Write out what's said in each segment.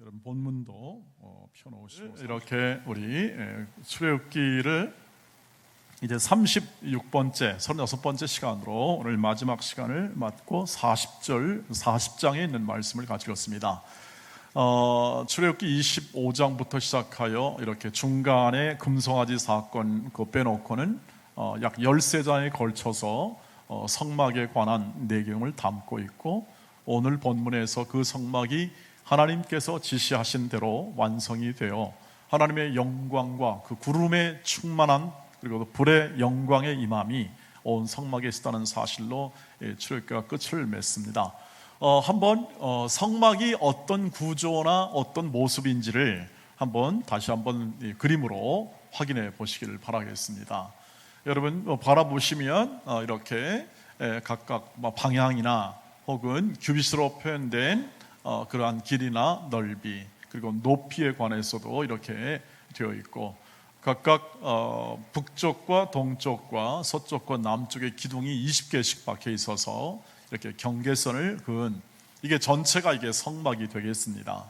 여러분 본문도 펴놓으시고 이렇게 우리 출애굽기를 이제 36번째, 36번째 시간으로 오늘 마지막 시간을 맞고 40장에 있는 말씀을 가지고 있습니다. 출애굽기 25장부터 시작하여 이렇게 중간에 금송아지 사건 빼놓고는 약 13장에 걸쳐서 성막에 관한 내용을 담고 있고, 오늘 본문에서 그 성막이 하나님께서 지시하신 대로 완성이 되어 하나님의 영광과 그 구름에 충만한 그리고 불의 영광의 임함이 온 성막에 있었다는 사실로 출애굽기가 끝을 맺습니다. 한번 성막이 어떤 구조나 어떤 모습인지를 다시 한번 그림으로 확인해 보시기를 바라겠습니다. 여러분 바라보시면 이렇게 각각 방향이나 혹은 규빗으로 표현된 그러한 길이나 넓이 그리고 높이에 관해서도 이렇게 되어 있고, 각각 북쪽과 동쪽과 서쪽과 남쪽의 기둥이 20개씩 박혀 있어서 이렇게 경계선을 그은, 이게 전체가 이게 성막이 되겠습니다.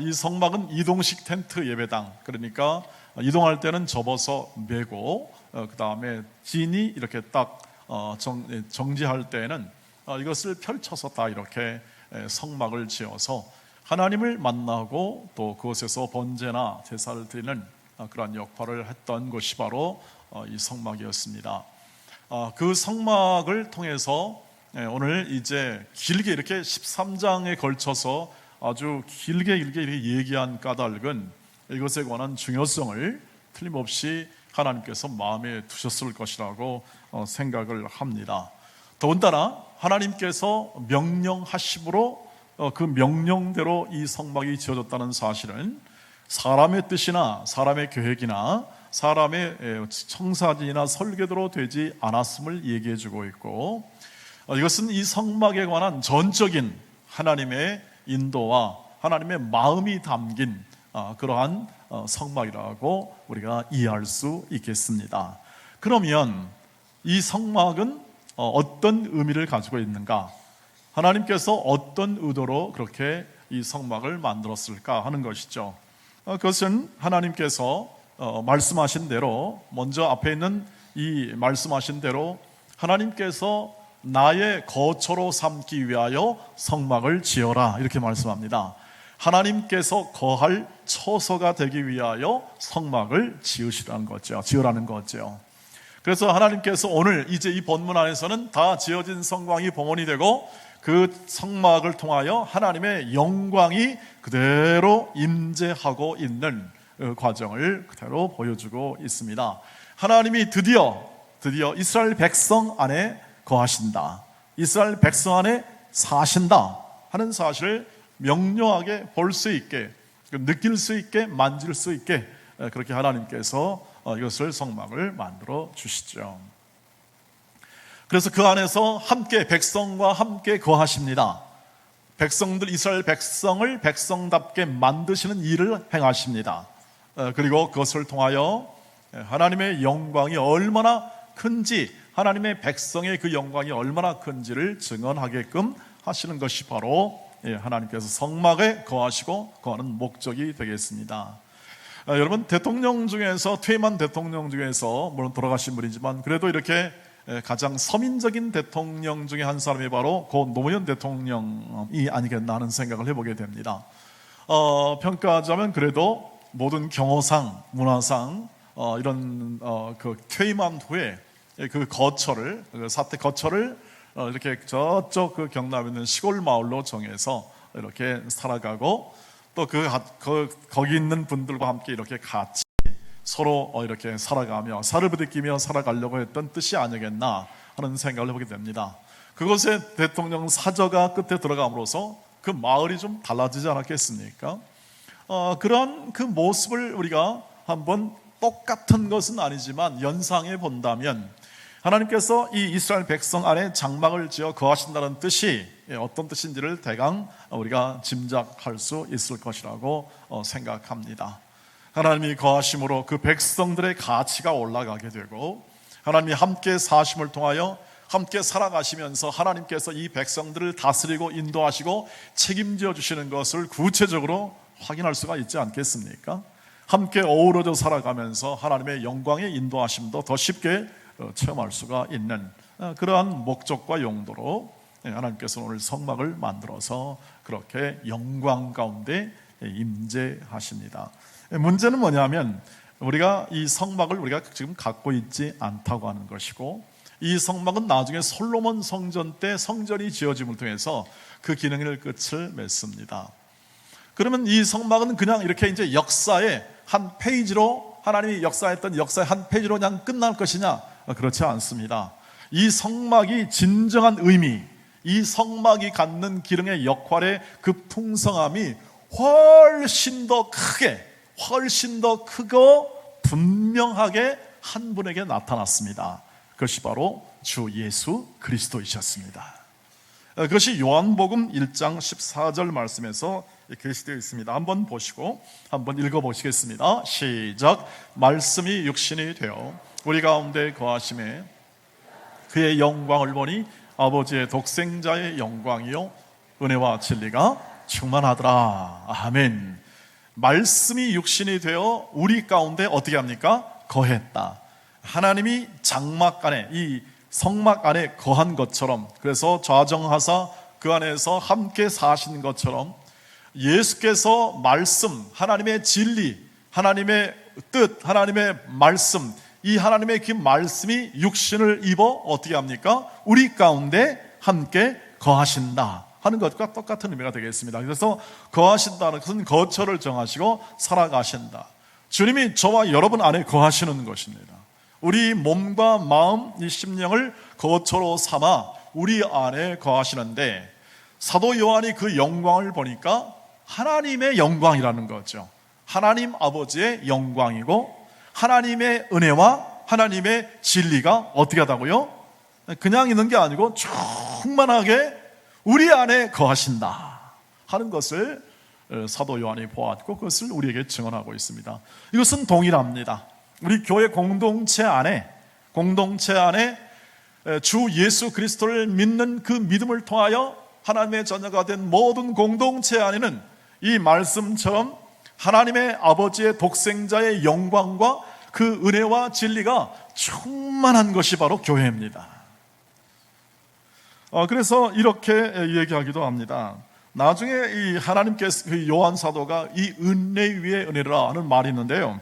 이 성막은 이동식 텐트 예배당, 그러니까 이동할 때는 접어서 메고 그 다음에 진이 이렇게 딱 정지할 때는 이것을 펼쳐서 다 이렇게 성막을 지어서 하나님을 만나고 또 그곳에서 번제나 제사를 드리는 그러한 역할을 했던 것이 바로 이 성막이었습니다. 그 성막을 통해서 오늘 이제 길게 이렇게 13장에 걸쳐서 아주 길게 이렇게 얘기한 까닭은 이것에 관한 중요성을 틀림없이 하나님께서 마음에 두셨을 것이라고 생각을 합니다. 더군다나 하나님께서 명령하심으로 그 명령대로 이 성막이 지어졌다는 사실은 사람의 뜻이나 사람의 계획이나 사람의 청사진이나 설계도로 되지 않았음을 얘기해 주고 있고, 이것은 이 성막에 관한 전적인 하나님의 인도와 하나님의 마음이 담긴 그러한 성막이라고 우리가 이해할 수 있겠습니다. 그러면 이 성막은 어떤 의미를 가지고 있는가? 하나님께서 어떤 의도로 그렇게 이 성막을 만들었을까 하는 것이죠. 그것은 하나님께서 말씀하신 대로, 먼저 앞에 있는 이 말씀하신 대로 하나님께서 나의 거처로 삼기 위하여 성막을 지어라 이렇게 말씀합니다. 하나님께서 거할 처소가 되기 위하여 성막을 지으라는 거죠. 그래서 하나님께서 오늘 이제 이 본문 안에서는 다 지어진 성막이 봉헌이 되고 그 성막을 통하여 하나님의 영광이 그대로 임재하고 있는 과정을 그대로 보여주고 있습니다. 하나님이 드디어 이스라엘 백성 안에 거하신다, 이스라엘 백성 안에 사신다 하는 사실을 명료하게 볼 수 있게, 느낄 수 있게, 만질 수 있게 그렇게 하나님께서 이것을 성막을 만들어 주시죠. 그래서 그 안에서 함께 백성과 함께 거하십니다. 이스라엘 백성을 백성답게 만드시는 일을 행하십니다. 그리고 그것을 통하여 하나님의 영광이 얼마나 큰지, 하나님의 백성의 그 영광이 얼마나 큰지를 증언하게끔 하시는 것이 바로 하나님께서 성막에 거하시고 거하는 목적이 되겠습니다. 여러분, 퇴임한 대통령 중에서 물론 돌아가신 분이지만 그래도 이렇게 가장 서민적인 대통령 중에 한 사람이 바로 고 노무현 대통령이 아니겠나 하는 생각을 해보게 됩니다. 평가하자면 그래도 모든 경호상, 문화상 이런 그 퇴임한 후에 그 사택 거처를 이렇게 저쪽 그 경남에 있는 시골 마을로 정해서 이렇게 살아가고, 또 거기 있는 분들과 함께 이렇게 같이 서로 이렇게 살아가며 살을 부딪히며 살아가려고 했던 뜻이 아니겠나 하는 생각을 해보게 됩니다. 그곳에 대통령 사저가 끝에 들어감으로써 그 마을이 좀 달라지지 않았겠습니까? 그런 그 모습을 우리가 한번 똑같은 것은 아니지만 연상해 본다면, 하나님께서 이 이스라엘 백성 안에 장막을 지어 거하신다는 뜻이 어떤 뜻인지를 대강 우리가 짐작할 수 있을 것이라고 생각합니다. 하나님이 거하심으로 그 백성들의 가치가 올라가게 되고, 하나님이 함께 사심을 통하여 함께 살아가시면서 하나님께서 이 백성들을 다스리고 인도하시고 책임져 주시는 것을 구체적으로 확인할 수가 있지 않겠습니까? 함께 어우러져 살아가면서 하나님의 영광의 인도하심도 더 쉽게 체험할 수가 있는 그러한 목적과 용도로 하나님께서 오늘 성막을 만들어서 그렇게 영광 가운데 임재하십니다. 문제는 뭐냐면 우리가 이 성막을 우리가 지금 갖고 있지 않다고 하는 것이고, 이 성막은 나중에 솔로몬 성전 때 성전이 지어짐을 통해서 그 기능을 끝을 맺습니다. 그러면 이 성막은 그냥 이렇게 이제 역사의 한 페이지로, 하나님이 역사했던 역사의 한 페이지로 그냥 끝날 것이냐? 그렇지 않습니다. 이 성막이 진정한 의미, 이 성막이 갖는 기능의 역할의 그 풍성함이 훨씬 더 크게, 훨씬 더 크고 분명하게 한 분에게 나타났습니다. 그것이 바로 주 예수 그리스도이셨습니다. 그것이 요한복음 1장 14절 말씀에서 게시되어 있습니다. 한번 보시고 한번 읽어보시겠습니다. 시작. 말씀이 육신이 되어 우리 가운데 거하심에 그의 영광을 보니 아버지의 독생자의 영광이요 은혜와 진리가 충만하더라. 아멘. 말씀이 육신이 되어 우리 가운데 어떻게 합니까? 거했다. 하나님이 장막 안에, 이 성막 안에 거한 것처럼, 그래서 좌정하사 그 안에서 함께 사신 것처럼 예수께서 말씀, 하나님의 진리, 하나님의 뜻, 하나님의 말씀, 이 하나님의 그 말씀이 육신을 입어 어떻게 합니까? 우리 가운데 함께 거하신다 하는 것과 똑같은 의미가 되겠습니다. 그래서 거하신다는 것은 거처를 정하시고 살아가신다. 주님이 저와 여러분 안에 거하시는 것입니다. 우리 몸과 마음, 이 심령을 거처로 삼아 우리 안에 거하시는데, 사도 요한이 그 영광을 보니까 하나님의 영광이라는 거죠. 하나님 아버지의 영광이고 하나님의 은혜와 하나님의 진리가 어떻게 하다고요? 그냥 있는 게 아니고 충만하게 우리 안에 거하신다 하는 것을 사도 요한이 보았고, 그것을 우리에게 증언하고 있습니다. 이것은 동일합니다. 우리 교회 공동체 안에 주 예수 그리스도를 믿는 그 믿음을 통하여 하나님의 자녀가 된 모든 공동체 안에는 이 말씀처럼 하나님의 아버지의 독생자의 영광과 그 은혜와 진리가 충만한 것이 바로 교회입니다. 그래서 이렇게 얘기하기도 합니다. 나중에 이 하나님께서 요한 사도가 이 은혜 위에 은혜라 하는 말이 있는데요,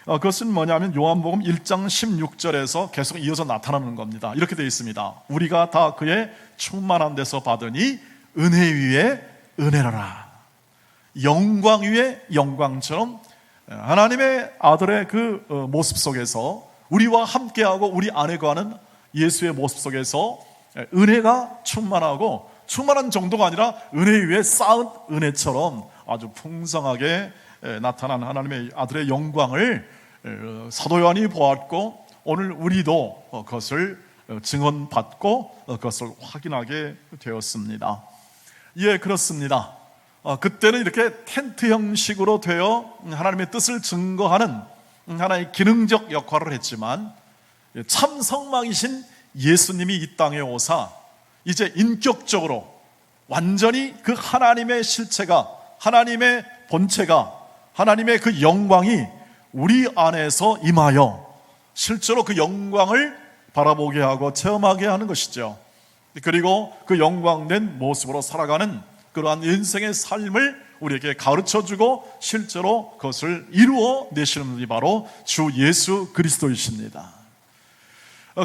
그것은 뭐냐면 요한복음 1장 16절에서 계속 이어서 나타나는 겁니다. 이렇게 되어 있습니다. 우리가 다 그의 충만한 데서 받으니 은혜 위에 은혜라. 영광 위에 영광처럼 하나님의 아들의 그 모습 속에서 우리와 함께하고 우리 안에 거하는 예수의 모습 속에서 은혜가 충만하고, 충만한 정도가 아니라 은혜 위에 쌓은 은혜처럼 아주 풍성하게 나타난 하나님의 아들의 영광을 사도 요한이 보았고, 오늘 우리도 그것을 증언받고 그것을 확인하게 되었습니다. 예, 그렇습니다. 그때는 이렇게 텐트 형식으로 되어 하나님의 뜻을 증거하는 하나의 기능적 역할을 했지만, 참 성막이신 예수님이 이 땅에 오사 이제 인격적으로 완전히 그 하나님의 실체가, 하나님의 본체가, 하나님의 그 영광이 우리 안에서 임하여 실제로 그 영광을 바라보게 하고 체험하게 하는 것이죠. 그리고 그 영광된 모습으로 살아가는 그러한 인생의 삶을 우리에게 가르쳐주고 실제로 그것을 이루어 내시는 분이 바로 주 예수 그리스도이십니다.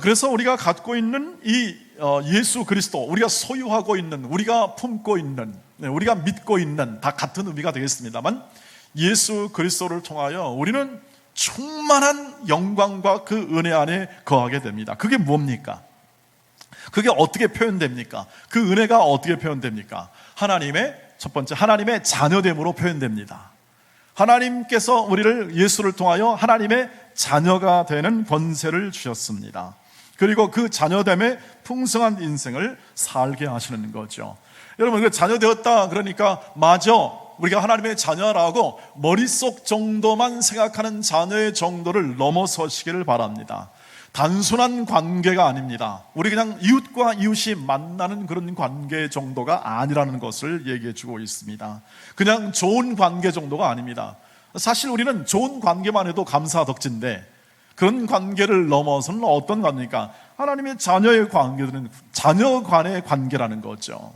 그래서 우리가 갖고 있는 이 예수 그리스도, 우리가 소유하고 있는, 우리가 품고 있는, 우리가 믿고 있는, 다 같은 의미가 되겠습니다만, 예수 그리스도를 통하여 우리는 충만한 영광과 그 은혜 안에 거하게 됩니다. 그게 뭡니까? 그게 어떻게 표현됩니까? 그 은혜가 어떻게 표현됩니까? 첫 번째 하나님의 자녀됨으로 표현됩니다. 하나님께서 우리를, 예수를 통하여 하나님의 자녀가 되는 권세를 주셨습니다. 그리고 그 자녀됨의 풍성한 인생을 살게 하시는 거죠. 여러분, 그 자녀 되었다 그러니까 맞아, 우리가 하나님의 자녀라고 머릿속 정도만 생각하는 자녀의 정도를 넘어서시기를 바랍니다. 단순한 관계가 아닙니다. 우리 그냥 이웃과 이웃이 만나는 그런 관계 정도가 아니라는 것을 얘기해 주고 있습니다. 그냥 좋은 관계 정도가 아닙니다. 사실 우리는 좋은 관계만 해도 감사덕진데 그런 관계를 넘어서는 어떤 관계입니까? 하나님의 자녀의 관계들은 자녀 간의 관계라는 거죠.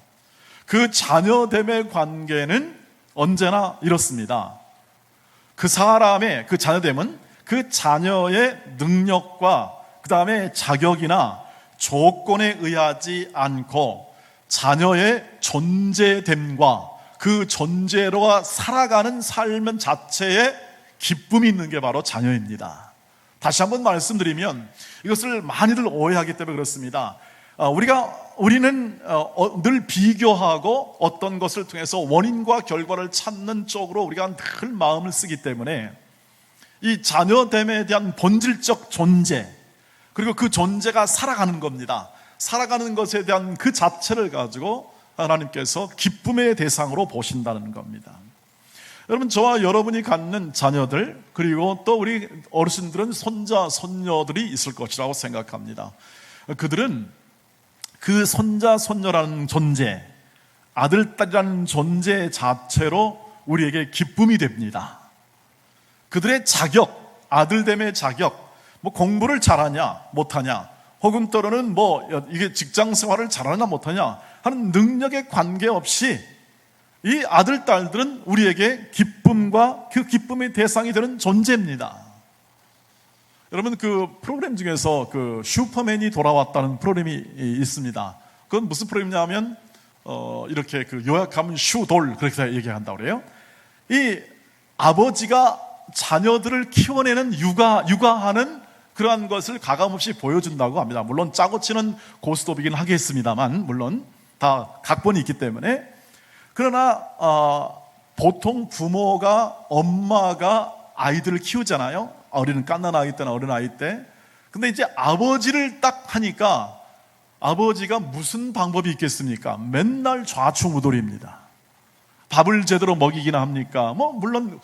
그 자녀됨의 관계는 언제나 이렇습니다. 그 사람의 그 자녀됨은 그 자녀의 능력과 그 다음에 자격이나 조건에 의하지 않고 자녀의 존재됨과 그 존재로와 살아가는 삶 자체에 기쁨이 있는 게 바로 자녀입니다. 다시 한번 말씀드리면 이것을 많이들 오해하기 때문에 그렇습니다. 우리는 늘 비교하고 어떤 것을 통해서 원인과 결과를 찾는 쪽으로 우리가 늘 마음을 쓰기 때문에 이 자녀됨에 대한 본질적 존재, 그리고 그 존재가 살아가는 겁니다. 살아가는 것에 대한 그 자체를 가지고 하나님께서 기쁨의 대상으로 보신다는 겁니다. 여러분, 저와 여러분이 갖는 자녀들, 그리고 또 우리 어르신들은 손자, 손녀들이 있을 것이라고 생각합니다. 그들은 그 손자, 손녀라는 존재, 아들, 딸이라는 존재 자체로 우리에게 기쁨이 됩니다. 그들의 자격, 아들됨의 자격, 공부를 잘하냐 못하냐, 혹은 또는 이게 직장 생활을 잘하냐 못하냐 하는 능력에 관계없이 이 아들, 딸들은 우리에게 기쁨과 그 기쁨의 대상이 되는 존재입니다. 여러분, 그 프로그램 중에서 그 슈퍼맨이 돌아왔다는 프로그램이 있습니다. 그건 무슨 프로그램이냐면 이렇게 그 요약하면 슈돌 그렇게 얘기한다고 그래요. 이 아버지가 자녀들을 키워내는 육아하는 그러한 것을 가감없이 보여준다고 합니다. 물론 짜고 치는 고스톱이긴 하겠습니다만, 물론 다 각본이 있기 때문에. 그러나 보통 부모가, 엄마가 아이들을 키우잖아요. 어린 갓난아이 때나 어린아이 때. 근데 이제 아버지를 딱 하니까 아버지가 무슨 방법이 있겠습니까? 맨날 좌충우돌입니다. 밥을 제대로 먹이기나 합니까? 물론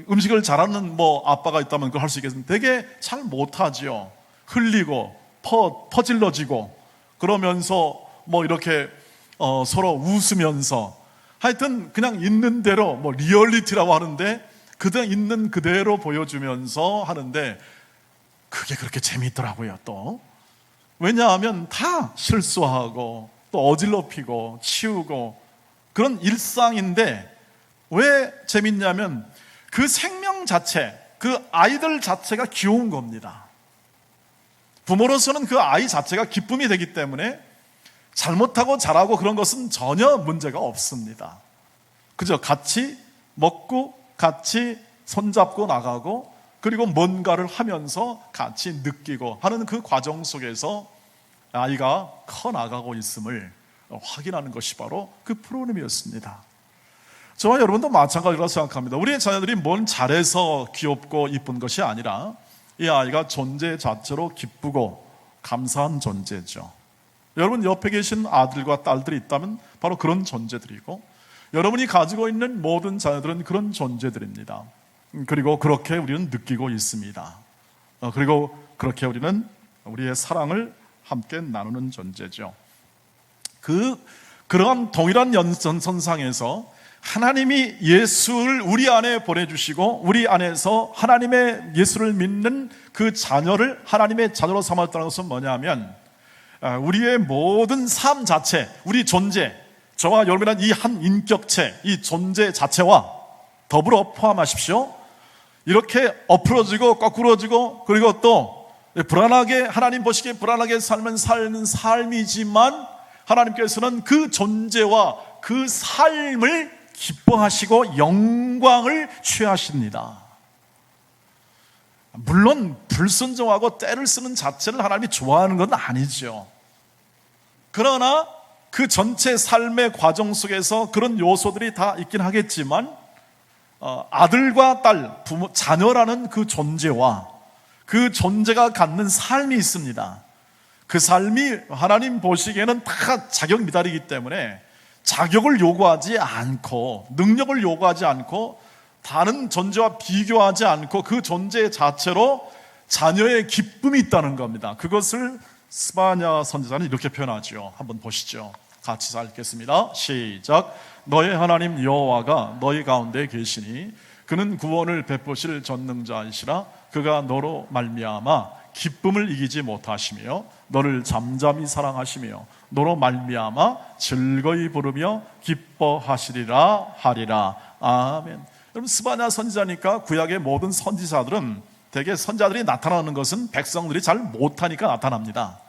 음식을 잘하는 아빠가 있다면 그걸 할 수 있겠습니다. 되게 잘 못하죠. 흘리고 퍼질러지고 그러면서 이렇게 서로 웃으면서 하여튼 그냥 있는 대로 리얼리티라고 하는데 그냥 있는 그대로 보여주면서 하는데 그게 그렇게 재미있더라고요. 또 왜냐하면 다 실수하고 또 어질러피고 치우고 그런 일상인데 왜 재밌냐면 그 생명 자체, 그 아이들 자체가 귀여운 겁니다. 부모로서는 그 아이 자체가 기쁨이 되기 때문에 잘못하고 잘하고 그런 것은 전혀 문제가 없습니다. 그저 같이 먹고 같이 손잡고 나가고 그리고 뭔가를 하면서 같이 느끼고 하는 그 과정 속에서 아이가 커나가고 있음을 확인하는 것이 바로 그 프로그램이었습니다. 저와 여러분도 마찬가지라고 생각합니다. 우리의 자녀들이 뭔 잘해서 귀엽고 이쁜 것이 아니라 이 아이가 존재 자체로 기쁘고 감사한 존재죠. 여러분 옆에 계신 아들과 딸들이 있다면 바로 그런 존재들이고, 여러분이 가지고 있는 모든 자녀들은 그런 존재들입니다. 그리고 그렇게 우리는 느끼고 있습니다. 그리고 그렇게 우리는 우리의 사랑을 함께 나누는 존재죠. 그러한 동일한 연선상에서 하나님이 예수를 우리 안에 보내주시고 우리 안에서 하나님의 예수를 믿는 그 자녀를 하나님의 자녀로 삼았다는 것은 뭐냐면 우리의 모든 삶 자체, 우리 존재, 저와 여러분이란 이 한 인격체, 이 존재 자체와 더불어 포함하십시오. 이렇게 엎으러지고 거꾸러지고 그리고 또 불안하게, 하나님 보시기에 불안하게 사는 삶이지만 하나님께서는 그 존재와 그 삶을 기뻐하시고 영광을 취하십니다. 물론 불순종하고 때를 쓰는 자체를 하나님이 좋아하는 건 아니죠. 그러나 그 전체 삶의 과정 속에서 그런 요소들이 다 있긴 하겠지만 아들과 딸, 부모, 자녀라는 그 존재와 그 존재가 갖는 삶이 있습니다. 그 삶이 하나님 보시기에는 다 자격 미달이기 때문에 자격을 요구하지 않고 능력을 요구하지 않고 다른 존재와 비교하지 않고 그 존재 자체로 자녀의 기쁨이 있다는 겁니다. 그것을 스바냐 선지자는 이렇게 표현하죠. 한번 보시죠. 같이 읽겠습니다. 시작. 너의 하나님 여호와가 너희 가운데 계시니 그는 구원을 베푸실 전능자이시라. 그가 너로 말미암아 기쁨을 이기지 못하시며 너를 잠잠히 사랑하시며 너로 말미암아 즐거이 부르며 기뻐하시리라 하리라. 아멘. 여러분, 스바냐 선지자니까 구약의 모든 선지자들은 대개 선지자들이 나타나는 것은 백성들이 잘 못하니까 나타납니다.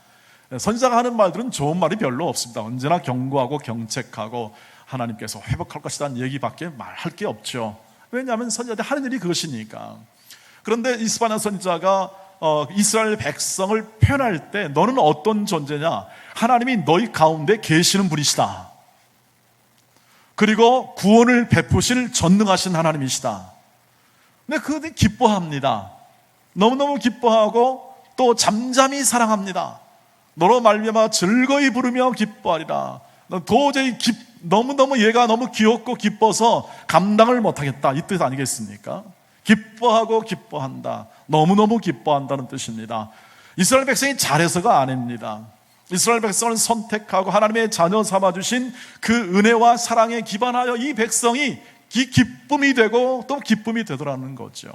선지자가 하는 말들은 좋은 말이 별로 없습니다. 언제나 경고하고 경책하고 하나님께서 회복할 것이라는 얘기밖에 말할 게 없죠. 왜냐하면 선지자들이 하는 일이 그것이니까. 그런데 이 스바냐 선지자가 이스라엘 백성을 표현할 때 너는 어떤 존재냐? 하나님이 너희 가운데 계시는 분이시다. 그리고 구원을 베푸실 전능하신 하나님이시다. 근데 그들이 기뻐합니다. 너무너무 기뻐하고 또 잠잠히 사랑합니다. 너로 말미암아 즐거이 부르며 기뻐하리라. 도저히 너무너무 얘가 너무 귀엽고 기뻐서 감당을 못하겠다, 이 뜻 아니겠습니까? 기뻐하고 기뻐한다, 너무너무 기뻐한다는 뜻입니다. 이스라엘 백성이 잘해서가 아닙니다. 이스라엘 백성을 선택하고 하나님의 자녀 삼아주신 그 은혜와 사랑에 기반하여 이 백성이 기쁨이 되고 또 기쁨이 되더라는 거죠.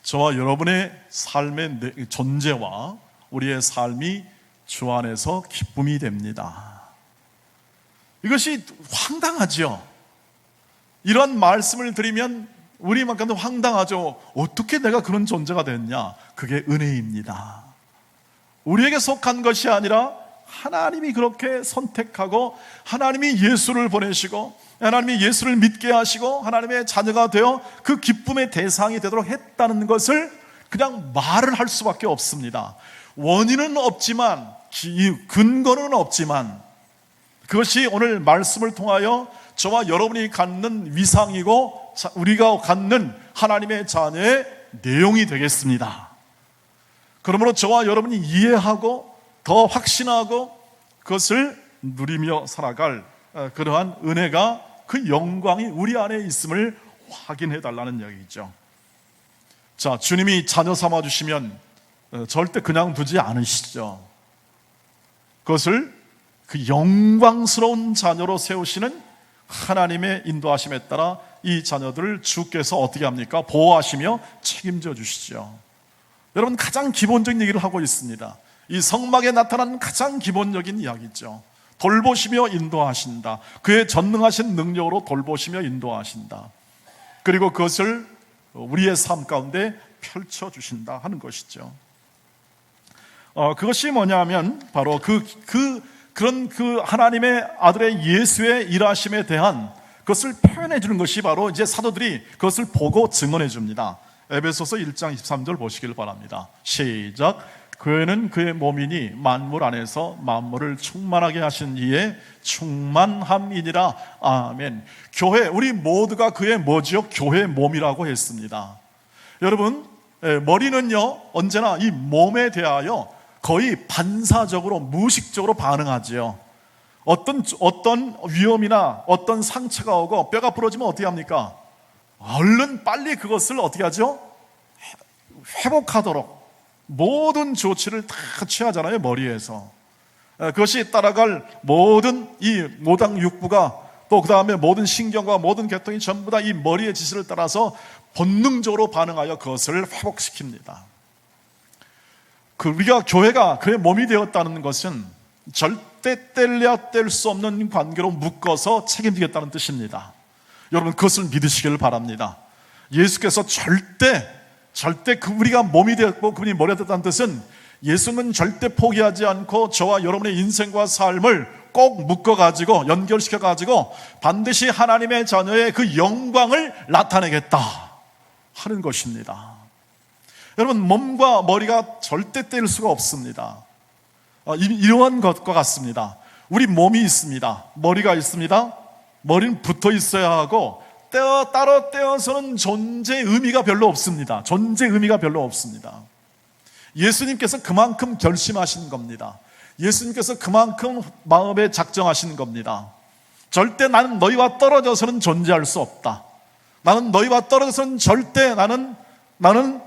저와 여러분의 삶의 존재와 우리의 삶이 주 안에서 기쁨이 됩니다. 이것이 황당하죠. 이런 말씀을 드리면 우리만큼도 황당하죠. 어떻게 내가 그런 존재가 됐냐? 그게 은혜입니다. 우리에게 속한 것이 아니라 하나님이 그렇게 선택하고 하나님이 예수를 보내시고 하나님이 예수를 믿게 하시고 하나님의 자녀가 되어 그 기쁨의 대상이 되도록 했다는 것을 그냥 말을 할 수밖에 없습니다. 원인은 없지만, 근거는 없지만, 그것이 오늘 말씀을 통하여 저와 여러분이 갖는 위상이고 우리가 갖는 하나님의 자녀의 내용이 되겠습니다. 그러므로 저와 여러분이 이해하고 더 확신하고 그것을 누리며 살아갈 그러한 은혜가, 그 영광이 우리 안에 있음을 확인해 달라는 얘기죠. 자, 주님이 자녀 삼아주시면 절대 그냥 두지 않으시죠. 그것을 그 영광스러운 자녀로 세우시는 하나님의 인도하심에 따라 이 자녀들을 주께서 어떻게 합니까? 보호하시며 책임져 주시죠. 여러분, 가장 기본적인 얘기를 하고 있습니다. 이 성막에 나타난 가장 기본적인 이야기죠. 돌보시며 인도하신다. 그의 전능하신 능력으로 돌보시며 인도하신다. 그리고 그것을 우리의 삶 가운데 펼쳐주신다 하는 것이죠. 그것이 뭐냐면 바로 그런 하나님의 아들의 예수의 일하심에 대한 그것을 표현해 주는 것이 바로 이제 사도들이 그것을 보고 증언해 줍니다. 에베소서 1장 23절 보시길 바랍니다. 시작. 교회는 그의 몸이니 만물 안에서 만물을 충만하게 하신 이의 충만함이니라. 아멘. 교회, 우리 모두가 그의 뭐지요? 교회의 몸이라고 했습니다. 여러분, 머리는요 언제나 이 몸에 대하여 거의 반사적으로, 무의식적으로 반응하지요. 어떤 위험이나 어떤 상처가 오고 뼈가 부러지면 어떻게 합니까? 얼른 빨리 그것을 어떻게 하죠? 회복하도록 모든 조치를 다 취하잖아요, 머리에서. 그것이 따라갈 모든 이 모당 육부가, 또 그 다음에 모든 신경과 모든 계통이 전부 다 이 머리의 지시를 따라서 본능적으로 반응하여 그것을 회복시킵니다. 우리가 교회가 그의 몸이 되었다는 것은 절대 뗄래야 뗄 수 없는 관계로 묶어서 책임지겠다는 뜻입니다. 여러분, 그것을 믿으시기를 바랍니다. 예수께서 절대 우리가 몸이 되었고 그분이 머리가 되었다는 뜻은 예수는 절대 포기하지 않고 저와 여러분의 인생과 삶을 꼭 묶어가지고 연결시켜가지고 반드시 하나님의 자녀의 그 영광을 나타내겠다 하는 것입니다. 여러분, 몸과 머리가 절대 뗄 수가 없습니다. 이러한 것과 같습니다. 우리 몸이 있습니다. 머리가 있습니다. 머리는 붙어 있어야 하고 따로 떼어서는 존재의 의미가 별로 없습니다. 존재의 의미가 별로 없습니다. 예수님께서 그만큼 결심하신 겁니다. 예수님께서 그만큼 마음에 작정하신 겁니다. 절대 나는 너희와 떨어져서는 존재할 수 없다. 나는 너희와 떨어져서는 절대 나는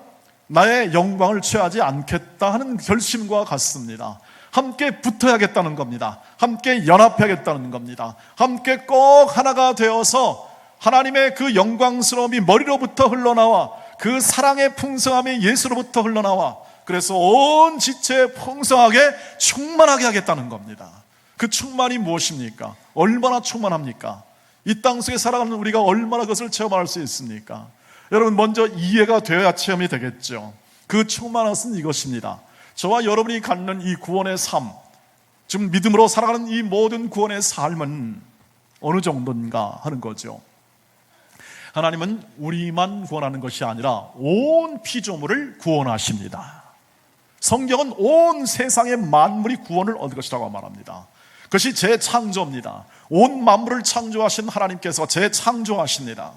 나의 영광을 취하지 않겠다 하는 결심과 같습니다. 함께 붙어야겠다는 겁니다. 함께 연합해야겠다는 겁니다. 함께 꼭 하나가 되어서 하나님의 그 영광스러움이 머리로부터 흘러나와 그 사랑의 풍성함이 예수로부터 흘러나와 그래서 온 지체에 풍성하게 충만하게 하겠다는 겁니다. 그 충만이 무엇입니까? 얼마나 충만합니까? 이 땅속에 살아가는 우리가 얼마나 그것을 체험할 수 있습니까? 여러분, 먼저 이해가 되어야 체험이 되겠죠. 그 충만한 것은 이것입니다. 저와 여러분이 갖는 이 구원의 삶, 지금 믿음으로 살아가는 이 모든 구원의 삶은 어느 정도인가 하는 거죠. 하나님은 우리만 구원하는 것이 아니라 온 피조물을 구원하십니다. 성경은 온 세상의 만물이 구원을 얻을 것이라고 말합니다. 그것이 재창조입니다. 온 만물을 창조하신 하나님께서 재창조하십니다.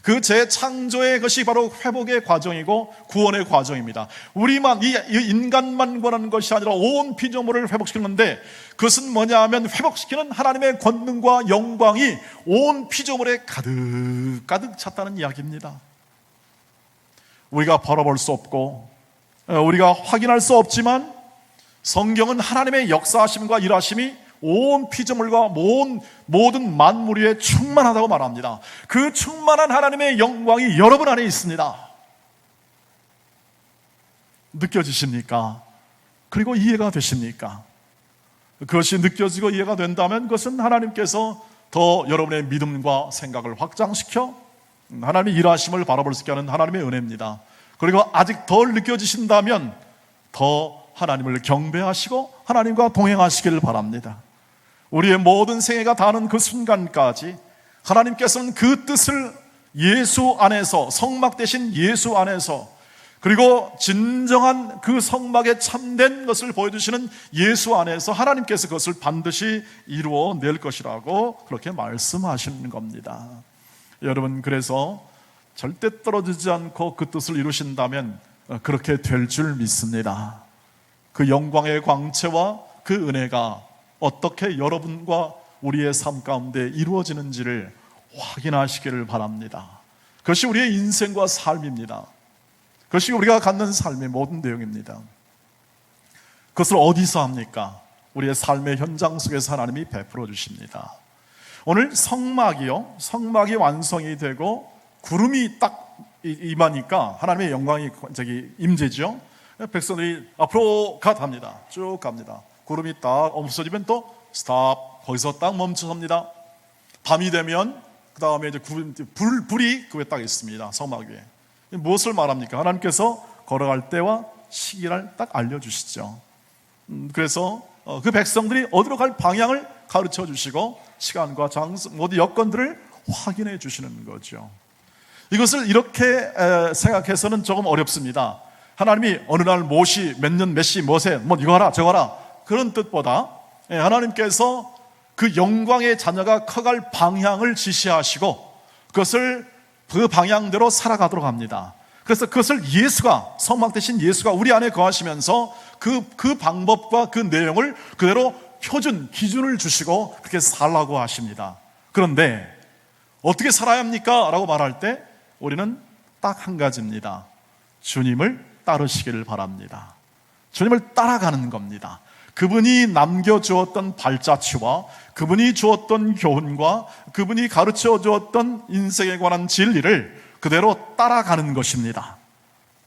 그 재창조의 것이 바로 회복의 과정이고 구원의 과정입니다. 우리만, 이 인간만 구원하는 것이 아니라 온 피조물을 회복시키는데 그것은 뭐냐 하면 회복시키는 하나님의 권능과 영광이 온 피조물에 가득 찼다는 이야기입니다. 우리가 바라볼 수 없고 우리가 확인할 수 없지만 성경은 하나님의 역사하심과 일하심이 온 피조물과 모든 만물 위에 충만하다고 말합니다. 그 충만한 하나님의 영광이 여러분 안에 있습니다. 느껴지십니까? 그리고 이해가 되십니까? 그것이 느껴지고 이해가 된다면 그것은 하나님께서 더 여러분의 믿음과 생각을 확장시켜 하나님의 일하심을 바라볼 수 있게 하는 하나님의 은혜입니다. 그리고 아직 덜 느껴지신다면 더 하나님을 경배하시고 하나님과 동행하시기를 바랍니다. 우리의 모든 생애가 닿는 그 순간까지 하나님께서는 그 뜻을 예수 안에서, 성막 대신 예수 안에서, 그리고 진정한 그 성막에 참된 것을 보여주시는 예수 안에서 하나님께서 그것을 반드시 이루어낼 것이라고 그렇게 말씀하시는 겁니다. 여러분, 그래서 절대 떨어지지 않고 그 뜻을 이루신다면 그렇게 될 줄 믿습니다. 그 영광의 광채와 그 은혜가 어떻게 여러분과 우리의 삶 가운데 이루어지는지를 확인하시기를 바랍니다. 그것이 우리의 인생과 삶입니다. 그것이 우리가 갖는 삶의 모든 내용입니다. 그것을 어디서 합니까? 우리의 삶의 현장 속에서 하나님이 베풀어 주십니다. 오늘 성막이 완성이 되고 구름이 딱 임하니까 하나님의 영광이 임재죠. 백성들이 앞으로 갑니다. 쭉 갑니다. 구름이 딱 없어지면 또 스탑, 거기서 딱 멈춰섭니다. 밤이 되면 그 다음에 이제 불이 그 위에 딱 있습니다. 성막 위에. 무엇을 말합니까? 하나님께서 걸어갈 때와 시기를 딱 알려주시죠. 그래서 그 백성들이 어디로 갈 방향을 가르쳐 주시고 시간과 장소, 모든 여건들을 확인해 주시는 거죠. 이것을 이렇게 생각해서는 조금 어렵습니다. 하나님이 어느 날 모시, 몇 년, 몇시, 뭐세, 뭐 이거 하라, 저거 하라, 그런 뜻보다 하나님께서 그 영광의 자녀가 커갈 방향을 지시하시고 그것을 그 방향대로 살아가도록 합니다. 그래서 그것을 예수가, 성막 대신 예수가 우리 안에 거하시면서 그 방법과 그 내용을 그대로 표준, 기준을 주시고 그렇게 살라고 하십니다. 그런데 어떻게 살아야 합니까? 라고 말할 때 우리는 딱 한 가지입니다. 주님을 따르시기를 바랍니다. 주님을 따라가는 겁니다. 그분이 남겨주었던 발자취와 그분이 주었던 교훈과 그분이 가르쳐 주었던 인생에 관한 진리를 그대로 따라가는 것입니다.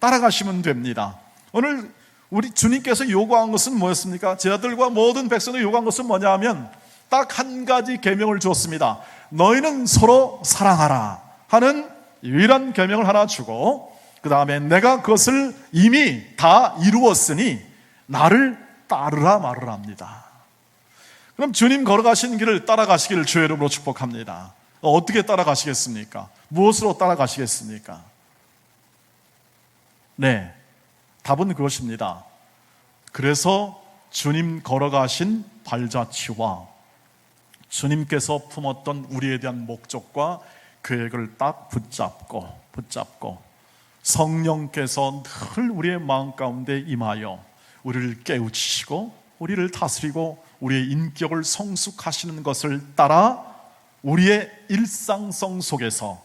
따라가시면 됩니다. 오늘 우리 주님께서 요구한 것은 뭐였습니까? 제자들과 모든 백성들 요구한 것은 뭐냐 하면 딱 한 가지 계명을 주었습니다. 너희는 서로 사랑하라 하는 유일한 계명을 하나 주고 그 다음에 내가 그것을 이미 다 이루었으니 나를 따르라 말을 합니다. 그럼 주님 걸어가신 길을 따라가시기를 주의 이름으로 축복합니다. 어떻게 따라가시겠습니까? 무엇으로 따라가시겠습니까? 네, 답은 그것입니다. 그래서 주님 걸어가신 발자취와 주님께서 품었던 우리에 대한 목적과 계획을 딱 붙잡고 성령께서 늘 우리의 마음 가운데 임하여 우리를 깨우치시고 우리를 다스리고 우리의 인격을 성숙하시는 것을 따라 우리의 일상성 속에서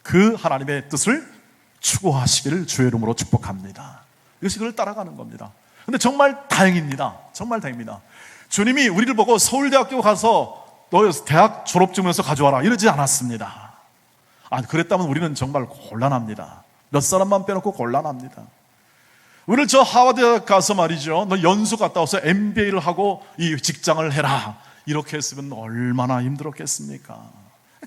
그 하나님의 뜻을 추구하시기를 주의 이름으로 축복합니다. 이것이 그를 따라가는 겁니다. 근데 정말 다행입니다. 정말 다행입니다. 주님이 우리를 보고 서울대학교 가서 너 대학 졸업증명서 가져와라 이러지 않았습니다. 그랬다면 우리는 정말 곤란합니다. 몇 사람만 빼놓고 곤란합니다. 우리를 저 하버드 가서 말이죠, 너 연수 갔다 와서 MBA를 하고 이 직장을 해라 이렇게 했으면 얼마나 힘들었겠습니까?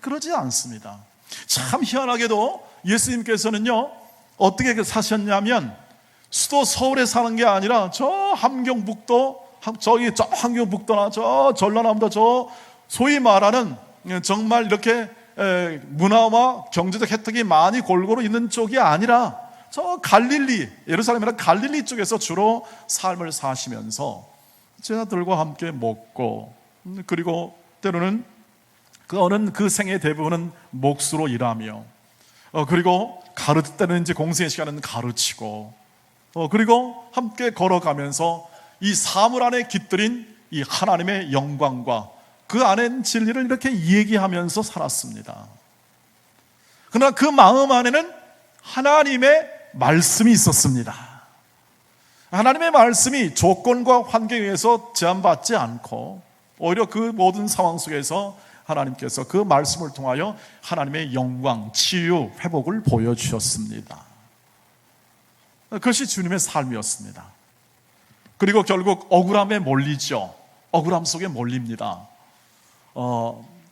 그러지 않습니다. 참 희한하게도 예수님께서는요 어떻게 사셨냐면 수도 서울에 사는 게 아니라 저 함경북도, 저 함경북도나 저 전라남도, 저 소위 말하는 정말 이렇게 문화와 경제적 혜택이 많이 골고루 있는 쪽이 아니라 저 갈릴리, 예루살렘이나 갈릴리 쪽에서 주로 삶을 사시면서 제자들과 함께 먹고, 그리고 때로는 그 생의 대부분은 몫으로 일하며, 그리고 때로는 이제 공생의 시간은 가르치고, 그리고 함께 걸어가면서 이 사물 안에 깃들인 이 하나님의 영광과 그 안에 진리를 이렇게 얘기하면서 살았습니다. 그러나 그 마음 안에는 하나님의 말씀이 있었습니다. 하나님의 말씀이 조건과 환경에 의해서 제한받지 않고 오히려 그 모든 상황 속에서 하나님께서 그 말씀을 통하여 하나님의 영광, 치유, 회복을 보여주셨습니다. 그것이 주님의 삶이었습니다. 그리고 결국 억울함에 몰리죠. 억울함 속에 몰립니다.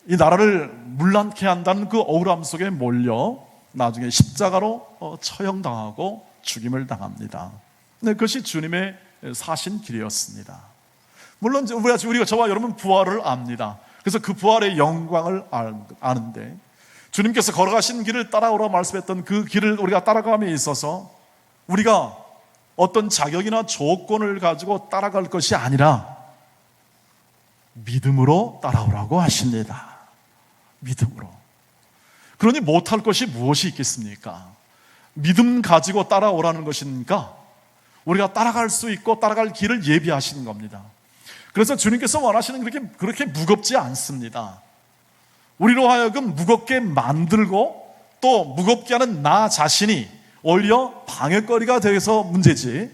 이 나라를 문란케 한다는 그 억울함 속에 몰려 나중에 십자가로 처형당하고 죽임을 당합니다. 네, 그것이 주님의 사신 길이었습니다. 물론 우리가 저와 여러분 부활을 압니다. 그래서 그 부활의 영광을 아는데 주님께서 걸어가신 길을 따라오라 말씀했던 그 길을 우리가 따라감에 있어서 우리가 어떤 자격이나 조건을 가지고 따라갈 것이 아니라 믿음으로 따라오라고 하십니다. 믿음으로. 그러니 못할 것이 무엇이 있겠습니까? 믿음 가지고 따라오라는 것이니까 우리가 따라갈 수 있고 따라갈 길을 예비하시는 겁니다. 그래서 주님께서 원하시는 그렇게 무겁지 않습니다. 우리로 하여금 무겁게 만들고 또 무겁게 하는 나 자신이 오히려 방해거리가 되어서 문제지,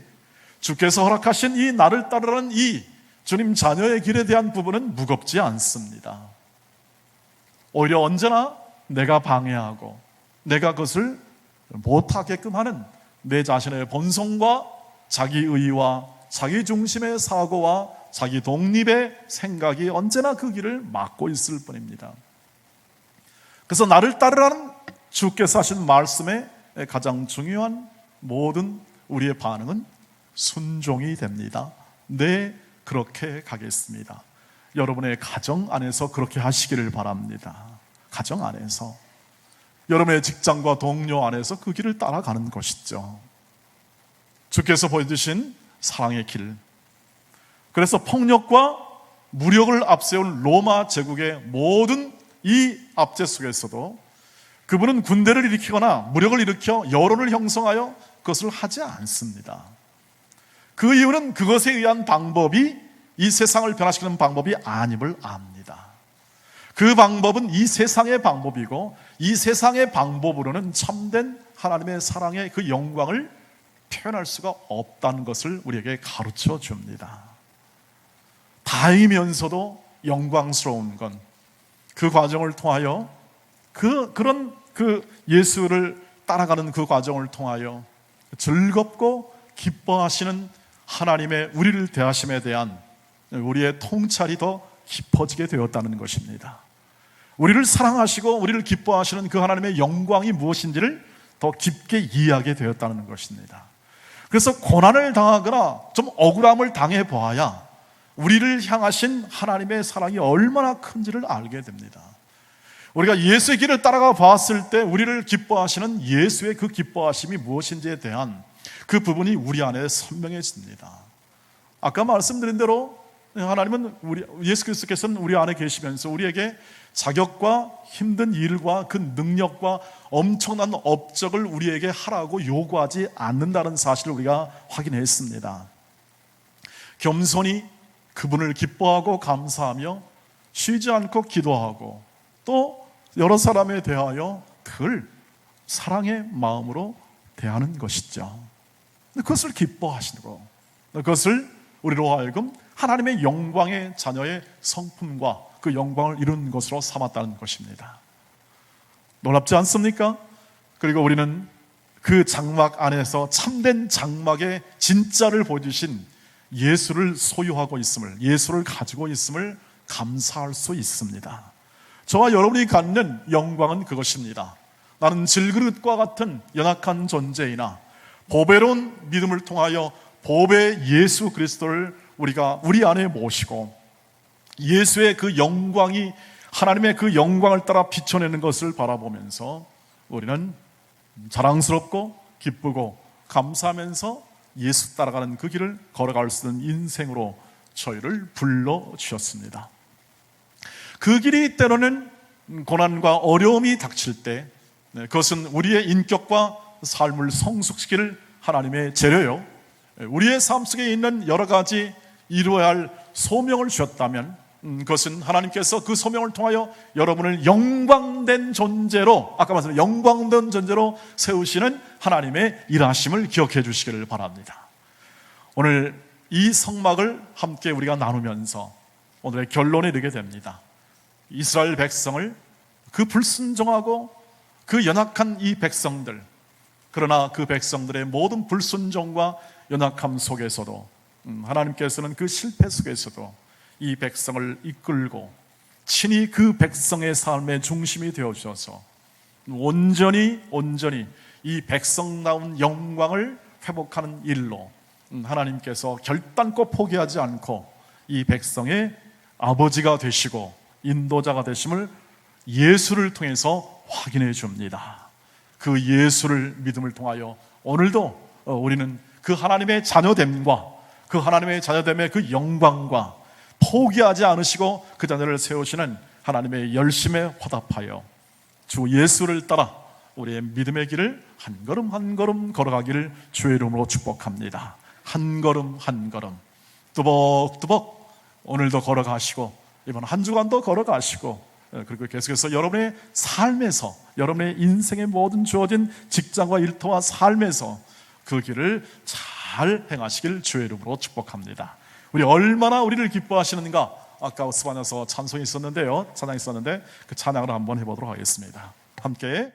주께서 허락하신 이 나를 따르라는 이 주님 자녀의 길에 대한 부분은 무겁지 않습니다. 오히려 언제나 내가 방해하고 내가 그것을 못하게끔 하는 내 자신의 본성과 자기의와 자기 중심의 사고와 자기 독립의 생각이 언제나 그 길을 막고 있을 뿐입니다. 그래서 나를 따르라는 주께서 하신 말씀의 가장 중요한 모든 우리의 반응은 순종이 됩니다. 네, 그렇게 가겠습니다. 여러분의 가정 안에서 그렇게 하시기를 바랍니다. 가정 안에서, 여러분의 직장과 동료 안에서 그 길을 따라가는 것이죠. 주께서 보여주신 사랑의 길. 그래서 폭력과 무력을 앞세운 로마 제국의 모든 이 압제 속에서도 그분은 군대를 일으키거나 무력을 일으켜 여론을 형성하여 그것을 하지 않습니다. 그 이유는 그것에 의한 방법이 이 세상을 변화시키는 방법이 아님을 압니다. 그 방법은 이 세상의 방법이고 이 세상의 방법으로는 참된 하나님의 사랑의 그 영광을 표현할 수가 없다는 것을 우리에게 가르쳐 줍니다. 다이면서도 영광스러운 건 그 과정을 통하여 그런 예수를 따라가는 그 과정을 통하여 즐겁고 기뻐하시는 하나님의 우리를 대하심에 대한 우리의 통찰이 더 깊어지게 되었다는 것입니다. 우리를 사랑하시고 우리를 기뻐하시는 그 하나님의 영광이 무엇인지를 더 깊게 이해하게 되었다는 것입니다. 그래서 고난을 당하거나 좀 억울함을 당해 보아야 우리를 향하신 하나님의 사랑이 얼마나 큰지를 알게 됩니다. 우리가 예수의 길을 따라가 봤을 때 우리를 기뻐하시는 예수의 그 기뻐하심이 무엇인지에 대한 그 부분이 우리 안에 선명해집니다. 아까 말씀드린 대로 하나님은 예수 그리스도께서는 우리 안에 계시면서 우리에게 자격과 힘든 일과 그 능력과 엄청난 업적을 우리에게 하라고 요구하지 않는다는 사실을 우리가 확인했습니다. 겸손히 그분을 기뻐하고 감사하며 쉬지 않고 기도하고 또 여러 사람에 대하여 늘 사랑의 마음으로 대하는 것이죠. 그것을 기뻐하시고 그것을 우리로 하여금 하나님의 영광의 자녀의 성품과 그 영광을 이루는 것으로 삼았다는 것입니다. 놀랍지 않습니까? 그리고 우리는 그 장막 안에서 참된 장막의 진짜를 보여주신 예수를 소유하고 있음을, 예수를 가지고 있음을 감사할 수 있습니다. 저와 여러분이 갖는 영광은 그것입니다. 나는 질그릇과 같은 연약한 존재이나 보배로운 믿음을 통하여 보배 예수 그리스도를 우리가 우리 안에 모시고 예수의 그 영광이 하나님의 그 영광을 따라 비춰내는 것을 바라보면서 우리는 자랑스럽고 기쁘고 감사하면서 예수 따라가는 그 길을 걸어갈 수 있는 인생으로 저희를 불러주셨습니다. 그 길이 때로는 고난과 어려움이 닥칠 때 그것은 우리의 인격과 삶을 성숙시킬 하나님의 재료요, 우리의 삶 속에 있는 여러 가지 이루어야 할 소명을 주셨다면 그것은 하나님께서 그 소명을 통하여 여러분을 영광된 존재로, 아까 말씀드린 영광된 존재로 세우시는 하나님의 일하심을 기억해 주시기를 바랍니다. 오늘 이 성막을 함께 우리가 나누면서 오늘의 결론에 이르게 됩니다. 이스라엘 백성을, 그 불순종하고 그 연약한 이 백성들, 그러나 그 백성들의 모든 불순종과 연약함 속에서도 하나님께서는 그 실패 속에서도 이 백성을 이끌고 친히 그 백성의 삶의 중심이 되어주셔서 온전히 이 백성다운 영광을 회복하는 일로 하나님께서 결단코 포기하지 않고 이 백성의 아버지가 되시고 인도자가 되심을 예수를 통해서 확인해 줍니다. 그 예수를 믿음을 통하여 오늘도 우리는 그 하나님의 자녀됨과 그 하나님의 자녀됨의 그 영광과 포기하지 않으시고 그 자녀를 세우시는 하나님의 열심에 화답하여 주 예수를 따라 우리의 믿음의 길을 한 걸음 한 걸음 걸어가기를 주의 이름으로 축복합니다. 한 걸음 한 걸음 뚜벅뚜벅 오늘도 걸어가시고 이번 한 주간도 걸어가시고 그리고 계속해서 여러분의 삶에서, 여러분의 인생의 모든 주어진 직장과 일터와 삶에서 그 길을 잘 행하시길 주의 이름으로 축복합니다. 우리 얼마나 우리를 기뻐하시는가, 아까 스바냐서 찬송이 있었는데요, 찬양이 있었는데 그 찬양을 한번 해보도록 하겠습니다. 함께